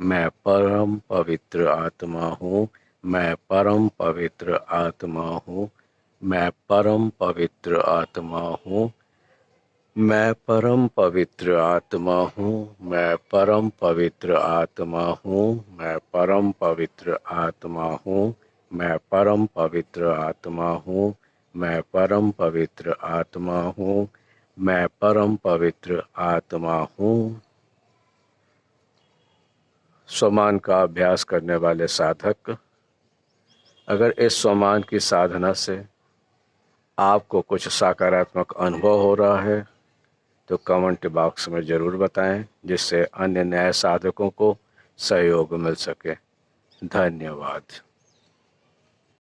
मैं परम पवित्र आत्मा हूँ। मैं परम पवित्र आत्मा हूँ। मैं परम पवित्र आत्मा हूँ। मैं परम पवित्र आत्मा हूँ। मैं परम पवित्र आत्मा हूँ। मैं परम पवित्र आत्मा हूँ। मैं परम पवित्र आत्मा हूँ। मैं परम पवित्र आत्मा हूँ। मैं परम पवित्र आत्मा हूँ। स्वमान का अभ्यास करने वाले साधक, अगर इस स्वमान की साधना से आपको कुछ सकारात्मक अनुभव हो रहा है तो कमेंट बॉक्स में ज़रूर बताएं, जिससे अन्य नए साधकों को सहयोग मिल सके। धन्यवाद।